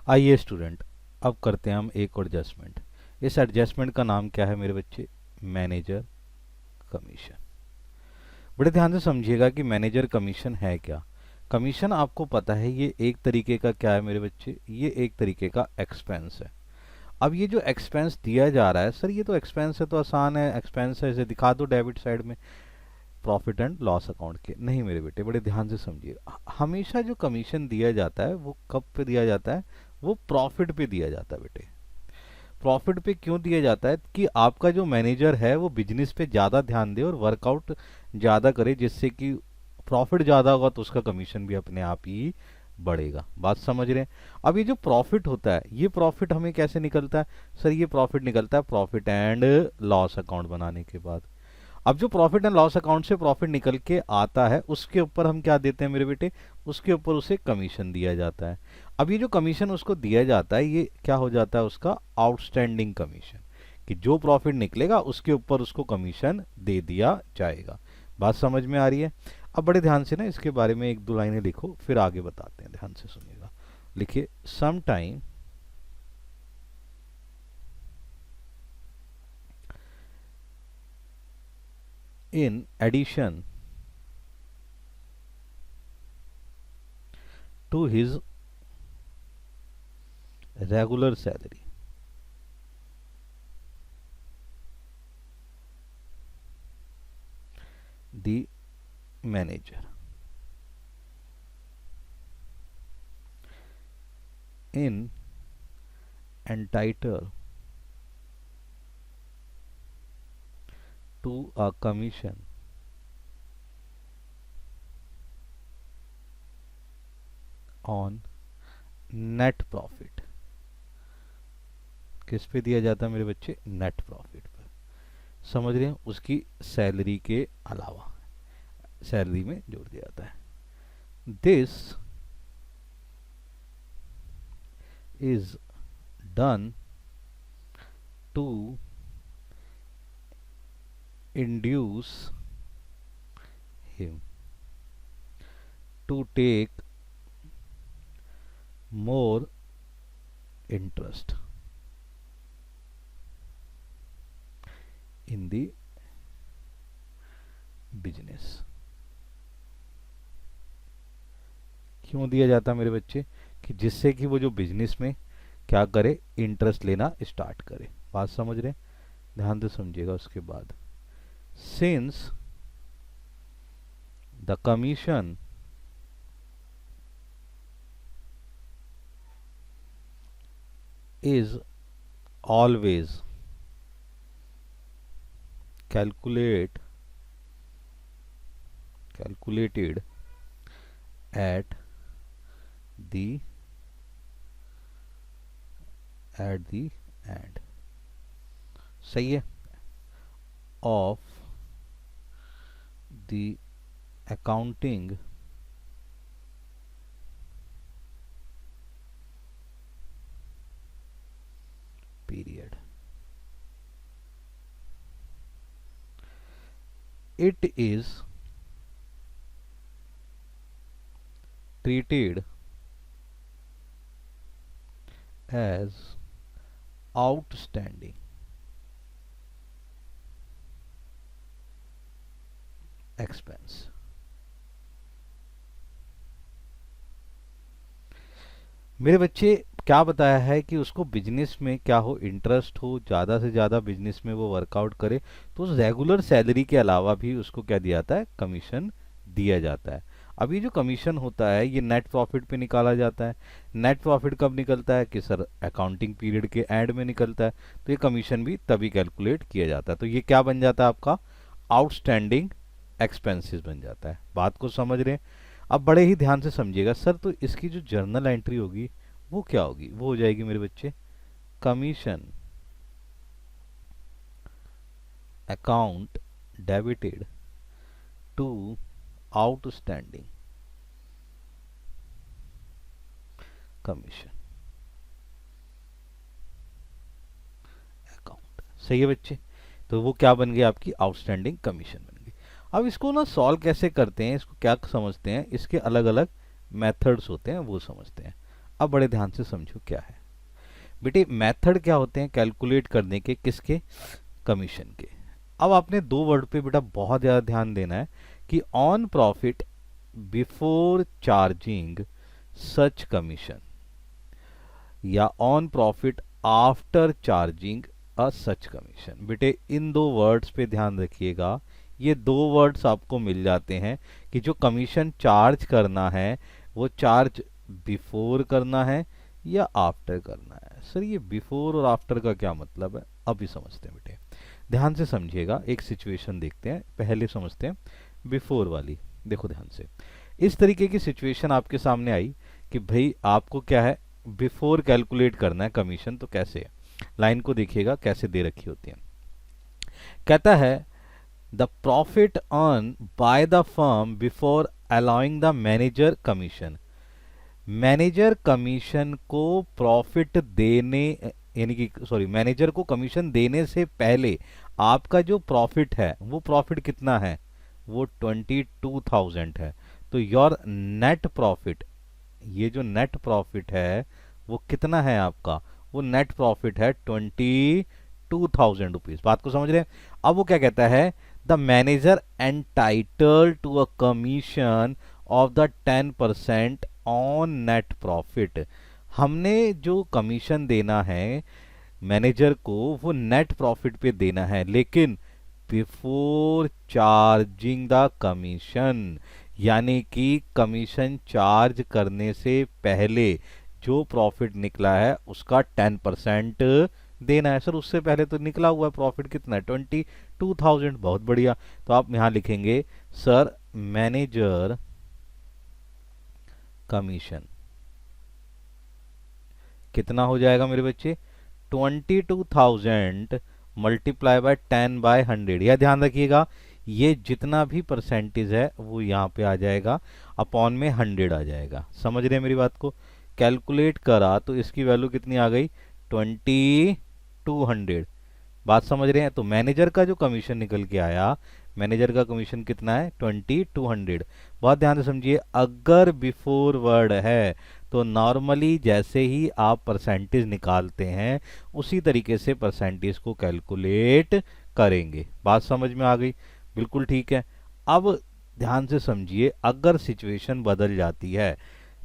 आइए स्टूडेंट, अब करते हैं हम एक और एडजस्टमेंट। इस एडजस्टमेंट का नाम क्या है मेरे बच्चे? Manager commission. बड़े ध्यान से समझिएगा कि मैनेजर कमीशन है क्या। कमीशन आपको पता है ये एक तरीके का क्या है मेरे बच्चे? ये एक तरीके का एक्सपेंस है। अब ये जो एक्सपेंस दिया जा रहा है, सर ये तो एक्सपेंस है तो आसान है, एक्सपेंस है इसे दिखा दो डेबिट साइड में प्रॉफिट एंड लॉस अकाउंट के। नहीं मेरे बेटे, बड़े ध्यान से समझिए। हमेशा जो कमीशन दिया जाता है वो कब पे दिया जाता है? वो प्रॉफिट पे दिया जाता है बेटे। प्रॉफिट पे क्यों दिया जाता है? कि आपका जो मैनेजर है वो बिजनेस पे ज़्यादा ध्यान दे और वर्कआउट ज़्यादा करे, जिससे कि प्रॉफिट ज़्यादा होगा तो उसका कमीशन भी अपने आप ही बढ़ेगा। बात समझ रहे हैं? अब ये जो प्रॉफिट होता है, ये प्रॉफिट हमें कैसे निकलता है? सर ये प्रॉफिट निकलता है प्रॉफिट एंड लॉस अकाउंट बनाने के बाद। अब जो प्रॉफिट एंड लॉस अकाउंट से प्रॉफिट निकल के आता है उसके ऊपर हम क्या देते हैं मेरे बेटे? उसके ऊपर उसे कमीशन दिया जाता है। अब ये जो कमीशन उसको दिया जाता है ये क्या हो जाता है? उसका आउटस्टैंडिंग कमीशन, कि जो प्रॉफिट निकलेगा उसके ऊपर उसको कमीशन दे दिया जाएगा। बात समझ में आ रही है? अब बड़े ध्यान से ना इसके बारे में एक दो लाइनें लिखो, फिर आगे बताते हैं। ध्यान से सुनिएगा। लिखिए, some time in addition to his regular salary, the manager in entitled to a commission on net profit। किस पे दिया जाता है मेरे बच्चे? नेट प्रॉफिट पर। समझ रहे हैं? उसकी सैलरी के अलावा सैलरी में जोड़ दिया जाता है। This is done to induce him to take more interest in the business। क्यों दिया जाता है मेरे बच्चे? कि जिससे कि वो जो बिजनेस में क्या करे? इंटरेस्ट लेना स्टार्ट करे। बात समझ रहे हैं? ध्यान से समझिएगा। उसके बाद, since the commission is always calculated at the end, सही है, of the accounting period, it is treated as outstanding expense। मेरे बच्चे, क्या बताया है कि उसको बिजनेस में क्या हो? इंटरेस्ट हो, ज़्यादा से ज़्यादा बिजनेस में वो वर्कआउट करे, तो उस रेगुलर सैलरी के अलावा भी उसको क्या दिया जाता है? कमीशन दिया जाता है। अब ये जो कमीशन होता है ये नेट प्रॉफिट पे निकाला जाता है। नेट प्रॉफिट कब निकलता है? कि सर अकाउंटिंग पीरियड के एंड में निकलता है, तो ये कमीशन भी तभी कैलकुलेट किया जाता है। तो ये क्या बन जाता है आपका? आउटस्टैंडिंग एक्सपेंसेस बन जाता है। बात को समझ रहे हैं? अब बड़े ही ध्यान से समझिएगा। सर तो इसकी जो जर्नल एंट्री होगी वो क्या होगी? वो हो जाएगी मेरे बच्चे, commission account debited to outstanding commission account. सही है बच्चे? तो वो क्या बन गई? आपकी आउटस्टैंडिंग कमीशन बन गई। अब इसको ना सॉल्व कैसे करते हैं, इसको क्या समझते हैं, इसके अलग अलग मेथड्स होते हैं वो समझते हैं। अब बड़े ध्यान से समझो क्या है बेटे। मेथड क्या होते हैं कैलकुलेट करने के, किसके, कमीशन के। अब आपने दो वर्ड पे बेटा बहुत ज़्यादा ध्यान देना है कि on profit before charging such commission या on profit after charging a such commission. बेटे इन दो वर्ड्स पे ध्यान रखिएगा। ये दो वर्ड्स आपको मिल जाते हैं कि जो कमीशन चार्ज करना है वो चार्ज बिफोर करना है या आफ्टर करना है। सर ये बिफोर और आफ्टर का क्या मतलब है, अभी समझते हैं बेटे। ध्यान से समझिएगा, एक सिचुएशन देखते हैं, पहले समझते हैं बिफोर वाली। देखो ध्यान से, इस तरीके की सिचुएशन आपके सामने आई कि भाई आपको क्या है, बिफोर कैलकुलेट करना है कमीशन। तो कैसे है, लाइन को देखिएगा कैसे दे रखी होती है। कहता है the profit earn by the firm before allowing the manager commission. Manager commission को प्रॉफिट देने, यानी कि सॉरी, मैनेजर को कमीशन देने से पहले आपका जो प्रॉफिट है वो प्रॉफिट कितना है, वो 22,000 है। तो योर नेट प्रॉफिट, ये जो नेट प्रॉफिट है वो कितना है आपका, वो नेट प्रॉफिट है 22,000 रुपीज। बात को समझ रहे हैं। अब वो क्या कहता है, the manager entitle to a commission of the 10% on net profit. हमने जो कमीशन देना है मैनेजर को वो नेट प्रॉफिट पे देना है, लेकिन बिफोर चार्जिंग द कमीशन, यानी कि कमीशन चार्ज करने से पहले जो प्रॉफिट निकला है उसका 10% देना है। सर उससे पहले तो निकला हुआ प्रॉफिट कितना है, 22,000। बहुत बढ़िया। तो आप यहां लिखेंगे सर मैनेजर कमीशन कितना हो जाएगा मेरे बच्चे, 22,000 मल्टीप्लाई बाय 10/100। यह ध्यान रखिएगा, ये जितना भी परसेंटेज है वो यहाँ पे आ जाएगा, अपॉन में 100 आ जाएगा। समझ रहे हैं मेरी बात को। कैलकुलेट करा तो इसकी वैल्यू कितनी आ गई, 2200। बात समझ रहे हैं। तो मैनेजर का जो कमीशन निकल के आया, मैनेजर का कमीशन कितना है, 2200। बहुत ध्यान से समझिए, अगर बिफोर वर्ड है तो नॉर्मली जैसे ही आप परसेंटेज निकालते हैं उसी तरीके से परसेंटेज को कैलकुलेट करेंगे। बात समझ में आ गई, बिल्कुल ठीक है। अब ध्यान से समझिए, अगर सिचुएशन बदल जाती है,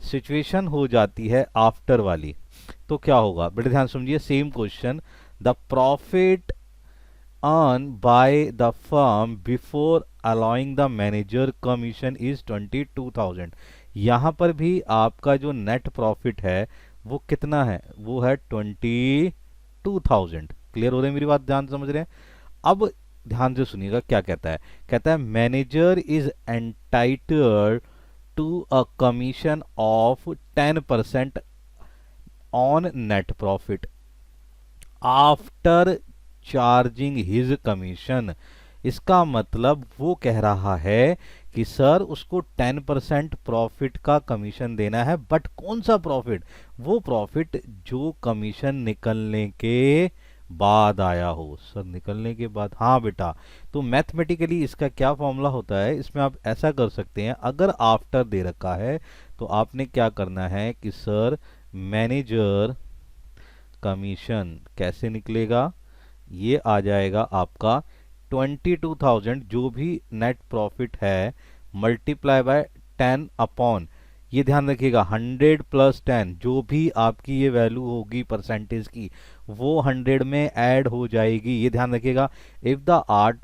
सिचुएशन हो जाती है आफ्टर वाली, तो क्या होगा बेटे, ध्यान समझिए। Same question, the profit earn by the firm before allowing the manager commission is 22,000। यहां पर भी आपका जो नेट प्रॉफिट है वो कितना है, वो है 22,000। क्लियर हो रही है मेरी बात, ध्यान समझ रहे हैं। अब ध्यान से सुनिएगा क्या कहता है। कहता है manager is entitled to a commission of 10% on net profit after charging his commission. इसका मतलब वो कह रहा है कि सर उसको 10% प्रॉफिट का कमीशन देना है, बट कौन सा प्रॉफिट, वो प्रॉफिट जो कमीशन निकलने के बाद आया हो। सर निकलने के बाद, हाँ बेटा। तो मैथमेटिकली इसका क्या फॉर्मूला होता है, इसमें आप ऐसा कर सकते हैं, अगर आफ्टर दे रखा है तो आपने क्या करना है कि सर मैनेजर कमीशन कैसे निकलेगा, ये आ जाएगा आपका 22,000 जो भी नेट प्रॉफिट है मल्टीप्लाई बाय 10 अपॉन, ये ध्यान रखिएगा 100 प्लस 10, जो भी आपकी ये वैल्यू होगी परसेंटेज की वो 100 में ऐड हो जाएगी। ये ध्यान रखिएगा। If the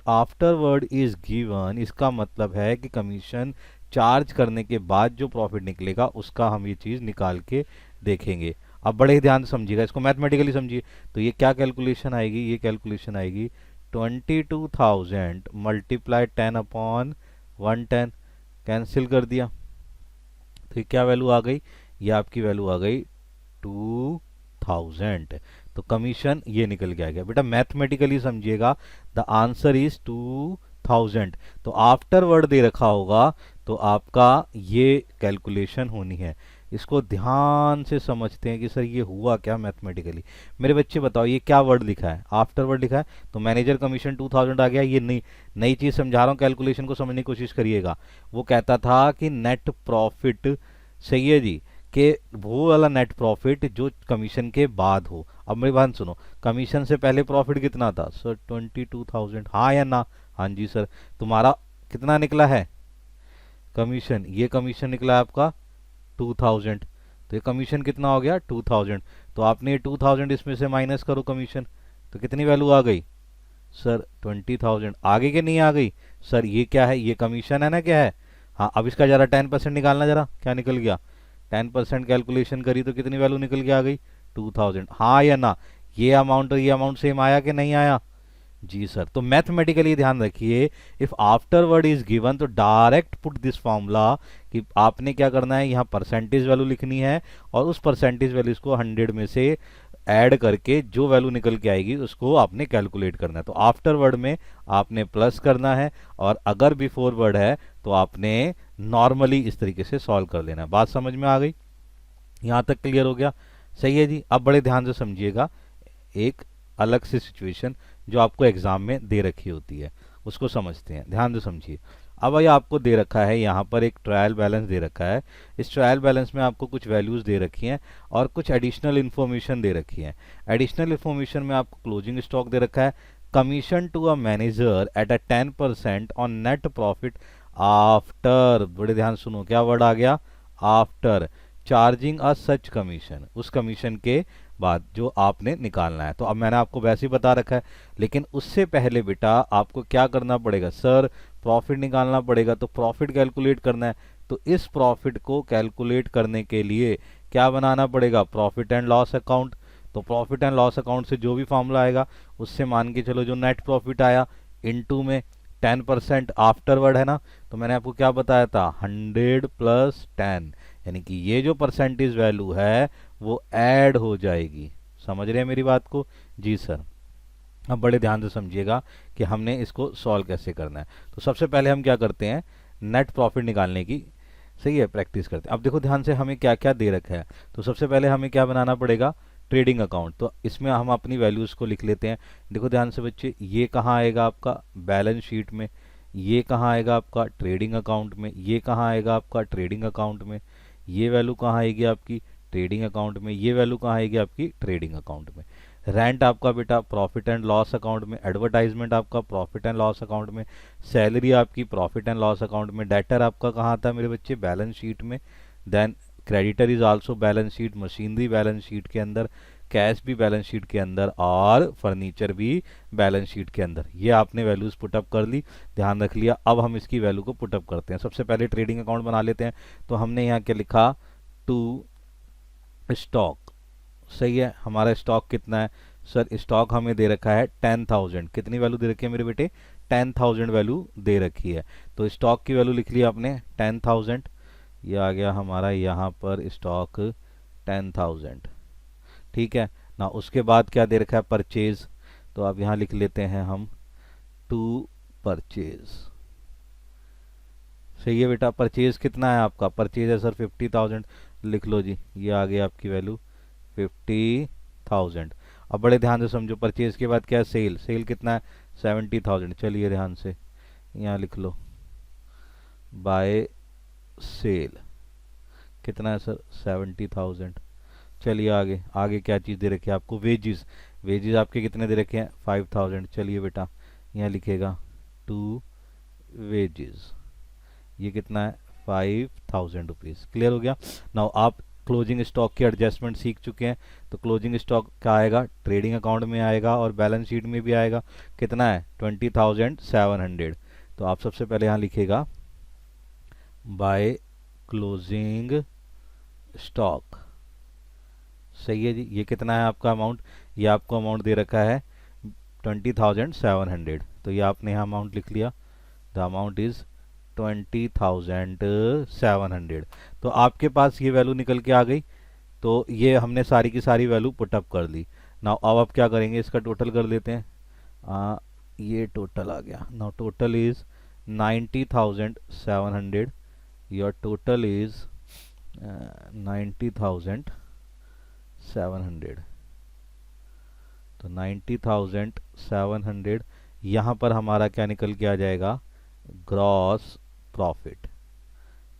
after word is given, इसका मतलब है कि कमीशन चार्ज करने के बाद जो प्रॉफिट निकलेगा उसका हम ये चीज निकाल के देखेंगे। अब बड़े ही ध्यान से समझिएगा, इसको मैथमेटिकली समझिए। तो ये क्या कैलकुलेशन आएगी, ये कैलकुलेशन आएगी 22,000 मल्टीप्लाई 10 अपॉन 110, कैंसिल कर दिया तो ये क्या वैल्यू आ गई, ये आपकी वैल्यू आ गई 2,000। तो कमीशन ये निकल के आ गया। बेटा मैथमेटिकली समझिएगा, द आंसर इज 2,000। तो आफ्टर वर्ड दे रखा होगा तो आपका ये कैलकुलेशन होनी है। इसको ध्यान से समझते हैं कि सर ये हुआ क्या मैथमेटिकली। मेरे बच्चे बताओ ये क्या वर्ड लिखा है, आफ्टर वर्ड लिखा है, तो मैनेजर कमीशन 2000 आ गया। ये नई चीज समझा रहा हूँ, कैलकुलेशन को समझने की कोशिश करिएगा। वो कहता था कि नेट प्रॉफिट, सही है जी, कि वो वाला नेट प्रॉफिट जो कमीशन के बाद हो। अब मेरी बात सुनो, कमीशन से पहले प्रॉफिट कितना था सर? 22,000, हाँ या ना? हाँ जी सर। तुम्हारा कितना निकला है कमीशन? ये कमीशन निकला है आपका 2,000। तो ये कमीशन कितना हो गया? 2,000। तो आपने ये 2,000 इसमें से माइनस करो कमीशन, तो कितनी वैल्यू आ गई सर? 20,000। आगे के नहीं आ गई सर? ये क्या है? ये कमीशन है ना, क्या है? हाँ, अब इसका जरा 10% निकालना, जरा क्या निकल गया? 10% कैलकुलेशन करी तो कितनी वैल्यू निकल के आ गई? 2,000। हाँ या ना? ये अमाउंट और ये अमाउंट सेम आया कि नहीं आया? जी सर। तो मैथमेटिकली ध्यान रखिए, इफ आफ्टरवर्ड इज गिवन तो डायरेक्ट पुट दिस फॉर्मूला, कि आपने क्या करना है, यहाँ परसेंटेज वैल्यू लिखनी है और उस परसेंटेज वैल्यू को 100 में से ऐड करके जो वैल्यू निकल के आएगी उसको आपने कैलकुलेट करना है। तो आफ्टर वर्ड में आपने प्लस करना है, और अगर बिफोर वर्ड है तो आपने नॉर्मली इस तरीके से सॉल्व कर लेना है। बात समझ में आ गई? यहाँ तक क्लियर हो गया? सही है जी। अब बड़े ध्यान से समझिएगा, एक अलग सी सिचुएशन जो आपको एग्जाम में दे रखी होती है उसको समझते हैं, ध्यान से समझिए। अब ये आपको दे रखा है, यहाँ पर एक ट्रायल बैलेंस दे रखा है। इस ट्रायल बैलेंस में आपको कुछ वैल्यूज दे रखी हैं और कुछ एडिशनल इन्फॉर्मेशन दे रखी है। एडिशनल इन्फॉर्मेशन में आपको क्लोजिंग स्टॉक दे रखा है, commission to a manager at a 10% on net profit after, बड़े ध्यान सुनो, क्या वर्ड आ गया? After charging a such commission, उस कमीशन के बाद जो आपने निकालना है। तो अब मैंने आपको वैसे ही बता रखा है, लेकिन उससे पहले बेटा आपको क्या करना पड़ेगा सर? प्रॉफिट निकालना पड़ेगा। तो प्रॉफिट कैलकुलेट करना है, तो इस प्रॉफिट को कैलकुलेट करने के लिए क्या बनाना पड़ेगा? Profit and loss account. तो प्रॉफिट एंड लॉस अकाउंट से जो भी फॉर्मूला आएगा उससे मान के चलो जो नेट प्रॉफिट आया इनटू में 10% आफ्टरवर्ड है ना, तो मैंने आपको क्या बताया था? 100 प्लस 10, यानी कि ये जो परसेंटेज वैल्यू है वो ऐड हो जाएगी। समझ रहे हैं मेरी बात को? जी सर। अब बड़े ध्यान से समझिएगा कि हमने इसको सॉल्व कैसे करना है। तो सबसे पहले हम क्या करते हैं, नेट प्रॉफिट निकालने की, सही है, प्रैक्टिस करते हैं। अब देखो ध्यान से हमें क्या क्या दे रखा है। तो सबसे पहले हमें क्या बनाना पड़ेगा? Trading account. तो इसमें हम अपनी वैल्यूज़ को लिख लेते हैं। देखो ध्यान से बच्चे, ये कहाँ आएगा आपका? बैलेंस शीट में। ये कहाँ आएगा आपका? ट्रेडिंग अकाउंट में। ये कहाँ आएगा आपका? ट्रेडिंग अकाउंट में। ये वैल्यू कहाँ आएगी आपकी? ट्रेडिंग अकाउंट में। ये वैल्यू कहाँ आएगी आपकी? ट्रेडिंग अकाउंट में। रेंट आपका बेटा प्रॉफिट एंड लॉस अकाउंट में। एडवर्टाइजमेंट आपका प्रॉफिट एंड लॉस अकाउंट में। सैलरी आपकी प्रॉफिट एंड लॉस अकाउंट में। डेटर आपका कहाँ आता है मेरे बच्चे? बैलेंस शीट में। Then creditor is also balance sheet, machinery balance sheet के अंदर, कैश भी बैलेंस शीट के अंदर, और फर्नीचर भी बैलेंस शीट के अंदर। ये आपने वैल्यूज पुटअप कर ली, ध्यान रख लिया। अब हम इसकी वैल्यू को पुटअप करते हैं। सबसे पहले ट्रेडिंग अकाउंट बना लेते हैं। तो हमने यहाँ क्या लिखा? To stock. सही है। हमारा स्टॉक कितना है सर? स्टॉक हमें दे रखा है 10,000। कितनी वैल्यू दे रखी है मेरे बेटे? 10,000 वैल्यू दे रखी है। तो स्टॉक की वैल्यू लिख लिया आपने 10,000। ये आ गया हमारा यहाँ पर स्टॉक 10,000। ठीक है ना। उसके बाद क्या दे रखा है? परचेज। तो अब यहाँ लिख लेते हैं हम टू परचेज। सही है बेटा। परचेज कितना है आपका? परचेज है सर 50,000। लिख लो जी, ये आ गई आपकी वैल्यू 50,000। अब बड़े ध्यान से समझो, परचेज के बाद क्या है? सेल। सेल कितना है? 70,000। चलिए ध्यान से यहाँ लिख लो, बाय सेल कितना है सर? 70,000। चलिए आगे, आगे क्या चीज़ दे रखी है आपको? वेजिस। वेजिस आपके कितने दे रखे हैं? 5,000। चलिए बेटा यहाँ लिखेगा टू वेजिस। ये कितना है? 5,000 रुपीज़। क्लियर हो गया? नाउ आप क्लोजिंग स्टॉक के एडजस्टमेंट सीख चुके हैं। तो क्लोजिंग स्टॉक क्या आएगा? ट्रेडिंग अकाउंट में आएगा और बैलेंस शीट में भी आएगा। कितना है? 20,700। तो आप सबसे पहले यहाँ लिखेगा बाय क्लोजिंग स्टॉक। सही है जी। ये कितना है आपका अमाउंट? ये आपको अमाउंट दे रखा है 20,700। तो ये आपने यहाँ अमाउंट लिख लिया, द अमाउंट इज 20,700। तो आपके पास ये वैल्यू निकल के आ गई। तो ये हमने सारी की सारी वैल्यू पुटअप कर ली। नाउ अब आप क्या करेंगे? इसका टोटल कर लेते हैं। ये टोटल आ गया। Now total is 90,700। Your total is 90,700। तो 90,700 यहाँ पर हमारा क्या निकल के आ जाएगा? Gross profit.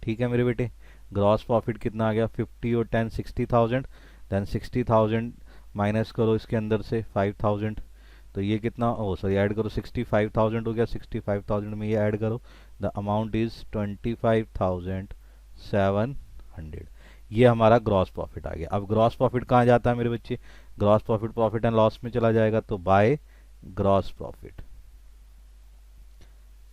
ठीक है मेरे बेटे। ग्रॉस प्रॉफिट कितना आ गया 50 और 10 60,000, देन 60,000 माइनस करो इसके अंदर से 5,000, तो ये कितना, ओ सॉरी ऐड करो 65,000 हो गया, 65,000 में ये ऐड करो, द अमाउंट इज 25,700। ये हमारा ग्रॉस प्रॉफिट आ गया। अब ग्रॉस प्रॉफिट कहाँ जाता है मेरे बच्चे, gross profit profit and loss में चला जाएगा, तो बाय ग्रॉस प्रॉफिट।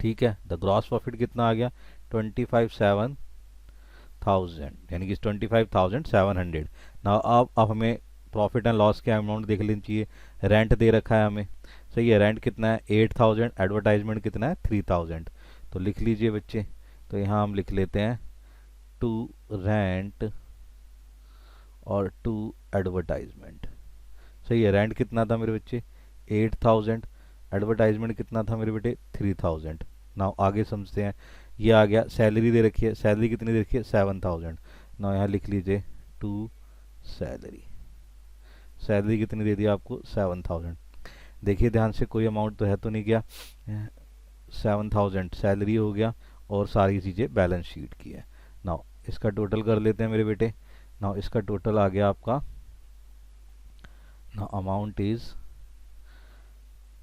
ठीक है, द ग्रॉस प्रॉफिट कितना आ गया 25,700, यानी कि 25,700। ना अब हमें प्रॉफिट एंड लॉस के अमाउंट देख लेनी चाहिए। रेंट दे रखा है हमें, सही है, रेंट कितना है 8,000, एडवर्टाइजमेंट कितना है 3,000, तो लिख लीजिए बच्चे। तो यहाँ हम लिख लेते हैं टू रेंट और टू एडवर्टाइजमेंट। सही है, रेंट कितना था मेरे बच्चे 8,000, एडवर्टाइजमेंट कितना था मेरे बेटे 3,000। नाउ आगे समझते हैं। ये आ गया सैलरी दे रखी है, सैलरी कितनी दे रखी है 7,000। नाउ यहाँ लिख लीजिए टू सैलरी, सैलरी कितनी दे दी आपको 7,000। देखिए ध्यान से, कोई अमाउंट तो है तो नहीं गया, 7,000 सैलरी हो गया और सारी चीज़ें बैलेंस शीट की है। नाउ इसका टोटल कर लेते हैं मेरे बेटे। नाउ इसका टोटल आ गया आपका, नाउ अमाउंट इज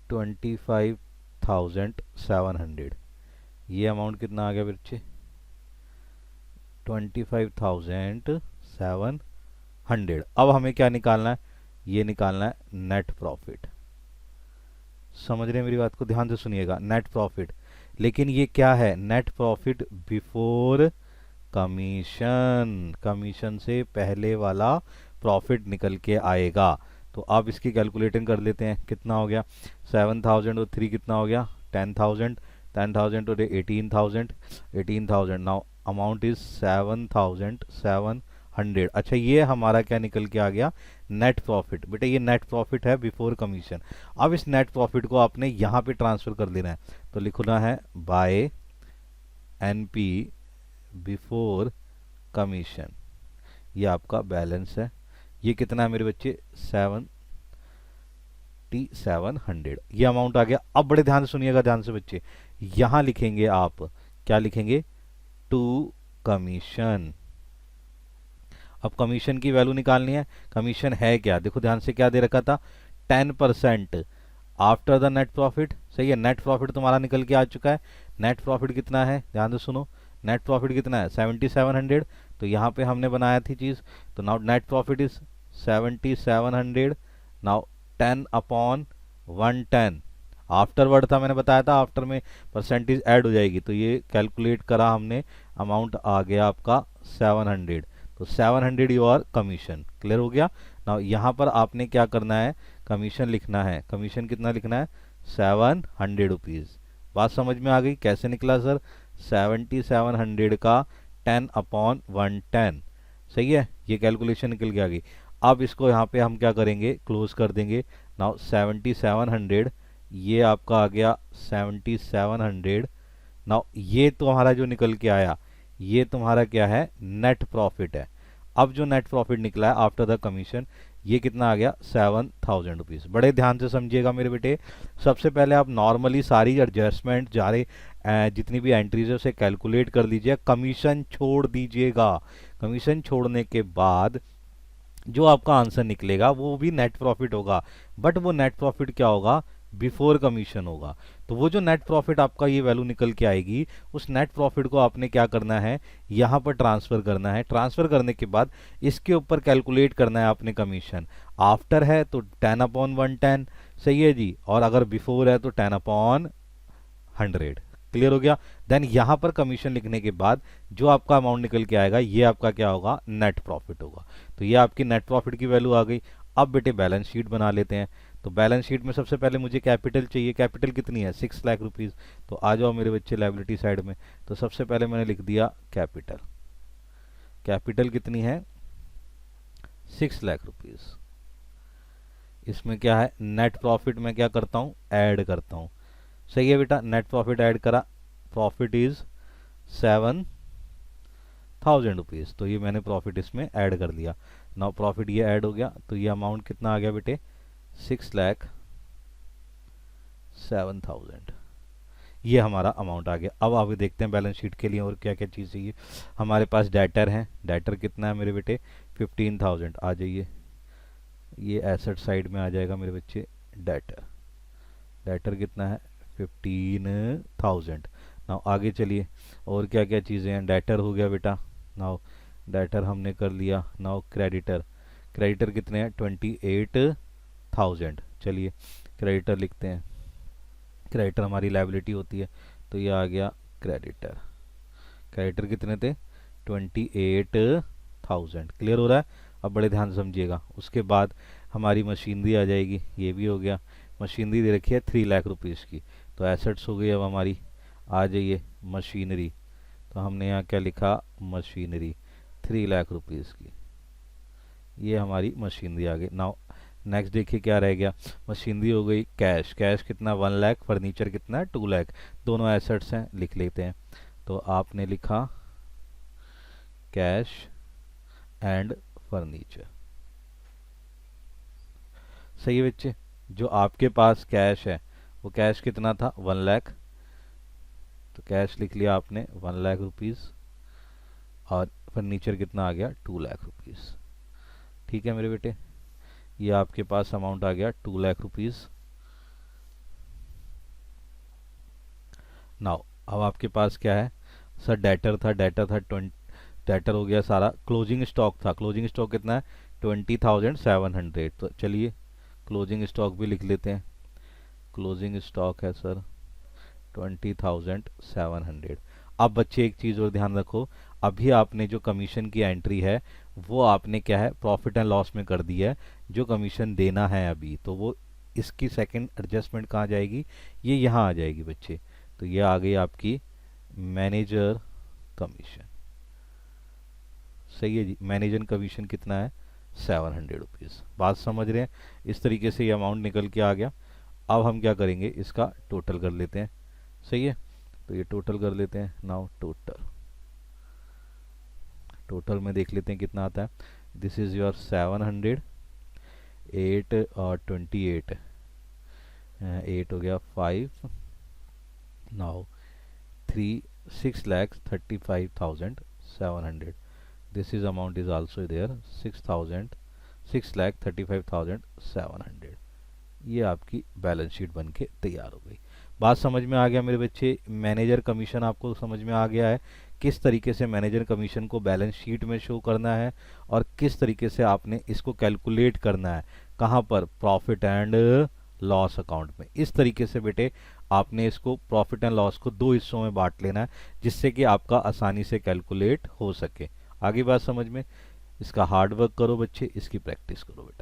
25,700। ये अमाउंट कितना आ गया बच्चे 25,700। अब हमें क्या निकालना है, ये निकालना है नेट प्रॉफिट। समझ रहे हैं मेरी बात को, ध्यान से सुनिएगा, नेट प्रॉफिट। लेकिन ये क्या है, net profit before commission, commission से पहले वाला प्रॉफिट निकल के आएगा। तो अब इसकी कैलकुलेटिंग कर लेते हैं, कितना हो गया 7,000 और 3 कितना हो गया 10,000, 10,000 और 18,000, 18,000। Now amount is 7,700। अच्छा, ये हमारा क्या निकल के आ गया नेट प्रॉफिट। बेटा ये नेट प्रॉफिट है बिफोर कमीशन। अब इस नेट प्रॉफिट को आपने यहाँ पे ट्रांसफर कर देना है, तो लिखना है बाय एनपी बिफोर कमीशन। ये आपका बैलेंस है, ये कितना है मेरे बच्चे 7,700। ये अमाउंट आ गया। अब बड़े ध्यान से सुनिएगा, ध्यान से बच्चे, यहां लिखेंगे आप, क्या लिखेंगे टू कमीशन। अब कमीशन की वैल्यू निकालनी है। कमीशन है क्या, देखो ध्यान से, क्या दे रखा था 10% आफ्टर द नेट प्रॉफिट। सही है, नेट प्रॉफिट तुम्हारा निकल के आ चुका है। नेट प्रॉफिट कितना है, ध्यान से सुनो, नेट प्रॉफिट कितना है 7,700। तो यहाँ पे हमने बनाया थी चीज, तो now net profit is 7,700। Now 10 upon 110, afterward था, मैंने बताया था आफ्टर में परसेंटेज ऐड हो जाएगी, तो ये कैलकुलेट करा हमने, अमाउंट आ गया आपका 700। तो 700 योर कमीशन। क्लियर हो गया। नाउ यहाँ पर आपने क्या करना है, कमीशन लिखना है। कमीशन कितना लिखना है 700 रुपीज़। बात समझ में आ गई, कैसे निकला सर 7,700 का 10 अपॉन 110। सही है, ये कैलकुलेशन निकल के आ गई। अब इसको यहाँ पे हम क्या करेंगे, क्लोज कर देंगे। नाउ 7,700, ये आपका आ गया 7,700। नाउ ये तुम्हारा जो निकल के आया, ये तुम्हारा क्या है नेट प्रॉफिट है। अब जो नेट प्रॉफिट निकला है आफ्टर द कमीशन, ये कितना आ गया 7,000 रुपीज़। बड़े ध्यान से समझिएगा मेरे बेटे। सबसे पहले आप नॉर्मली सारी एडजस्टमेंट जितनी भी एंट्रीज है उसे कैलकुलेट कर लीजिए, कमीशन छोड़ दीजिएगा। कमीशन छोड़ने के बाद जो आपका आंसर निकलेगा वो भी नेट प्रॉफिट होगा, बट वो नेट प्रॉफिट क्या होगा बिफोर कमीशन होगा। तो वो जो नेट प्रॉफिट आपका ये वैल्यू निकल के आएगी, उस नेट प्रॉफिट को आपने क्या करना है यहाँ पर ट्रांसफर करना है। ट्रांसफर करने के बाद इसके ऊपर कैलकुलेट करना है आपने कमीशन। आफ्टर है तो 10 अपॉन 110, सही है जी, और अगर बिफोर है तो 10 अपॉन 100। क्लियर हो गया। देन यहाँ पर कमीशन लिखने के बाद जो आपका अमाउंट निकल के आएगा ये आपका क्या होगा नेट प्रॉफिट होगा। तो ये आपकी नेट प्रॉफिट की वैल्यू आ गई। अब बेटे बैलेंस शीट बना लेते हैं। तो बैलेंस शीट में सबसे पहले मुझे कैपिटल चाहिए। कैपिटल कितनी है 6 लाख रुपीज़। तो आ जाओ मेरे बच्चे लायबिलिटी साइड में। तो सबसे पहले मैंने लिख दिया कैपिटल। कैपिटल कितनी है 6 लाख रुपीज़। इसमें क्या है नेट प्रॉफिट में क्या करता हूँ ऐड करता हूँ। सही है बेटा, नेट प्रॉफिट ऐड करा, प्रॉफिट इज 7,000 रुपीज़। तो ये मैंने प्रॉफिट इसमें ऐड कर दिया। नाउ प्रॉफिट ये ऐड हो गया, तो ये अमाउंट कितना आ गया बेटे 6,07,000। ये हमारा अमाउंट आ गया। अब आगे देखते हैं बैलेंस शीट के लिए और क्या क्या चीज़ चाहिए। हमारे पास डेटर है, डेटर कितना है मेरे बेटे 15,000। आ जाइए, ये एसेट साइड में आ जाएगा मेरे बच्चे डेटर। डेटर कितना है 15,000। नाउ आगे चलिए और क्या क्या चीज़ें हैं। डेटर हो गया बेटा, नाउ डेटर हमने कर लिया। नाउ क्रेडिटर, क्रेडिटर कितने हैं 28,000। चलिए क्रेडिटर लिखते हैं, क्रेडिटर हमारी लायबिलिटी होती है, तो ये आ गया क्रेडिटर। क्रेडिटर कितने थे 28,000। क्लियर हो रहा है? अब बड़े ध्यान से समझिएगा। उसके बाद हमारी मशीनरी आ जाएगी, ये भी हो गया। मशीनरी दे रखी है 3 लाख रुपीज़ की, तो एसेट्स हो गई अब हमारी। आ जाइए मशीनरी, तो हमने यहाँ क्या लिखा मशीनरी 3 लाख रुपीज़ की, ये हमारी मशीनरी आ गई। नाउ नेक्स्ट देखिए क्या रह गया, मशीनरी हो गई। कैश, कैश कितना 1 लाख, फर्नीचर कितना 2 लाख, दोनों एसेट्स हैं, लिख लेते हैं। तो आपने लिखा कैश एंड फर्नीचर। सही है बच्चे? जो आपके पास कैश है वो कैश कितना था 1 लाख, तो कैश लिख लिया आपने 1 लाख रुपीज़, और फर्नीचर कितना आ गया 2 लाख रुपीज़। ठीक है मेरे बेटे, ये आपके पास अमाउंट आ गया 2 लाख रुपीज़। नाउ अब आपके पास क्या है सर, डेटर था, डेटर था 20, डेटर हो गया सारा। क्लोजिंग स्टॉक था, क्लोजिंग स्टॉक कितना है 20,700। तो चलिए क्लोजिंग स्टॉक भी लिख लेते हैं। क्लोजिंग स्टॉक है सर 20,700। अब बच्चे एक चीज़ और ध्यान रखो, अभी आपने जो कमीशन की एंट्री है वो आपने क्या है प्रॉफिट एंड लॉस में कर दी है। जो कमीशन देना है अभी, तो वो इसकी सेकंड एडजस्टमेंट कहाँ जाएगी, ये यहाँ आ जाएगी बच्चे। तो ये आ गई आपकी मैनेजर कमीशन। सही है जी, मैनेजर कमीशन कितना है 700 रुपीज़। बात समझ रहे हैं? इस तरीके से ये अमाउंट निकल के आ गया। अब हम क्या करेंगे, इसका टोटल कर लेते हैं। सही है, तो ये टोटल कर लेते हैं। नाउ टोटल, टोटल में देख लेते हैं कितना आता है। दिस इज योर 700, 8 और 28, 8 हो गया 5, now 6,35,700। This is amount is also there 6,35,700। ये आपकी बैलेंस शीट बन के तैयार हो गई। बात समझ में आ गया मेरे बच्चे? मैनेजर कमीशन आपको समझ में आ गया है किस तरीके से मैनेजर कमीशन को बैलेंस शीट में शो करना है, और किस तरीके से आपने इसको कैलकुलेट करना है कहाँ पर, प्रॉफिट एंड लॉस अकाउंट में। इस तरीके से बेटे आपने इसको प्रॉफिट एंड लॉस को 2 हिस्सों में बांट लेना है, जिससे कि आपका आसानी से कैलकुलेट हो सके। आगे बात समझ में? इसका हार्ड वर्क करो बच्चे, इसकी प्रैक्टिस करो बेटा।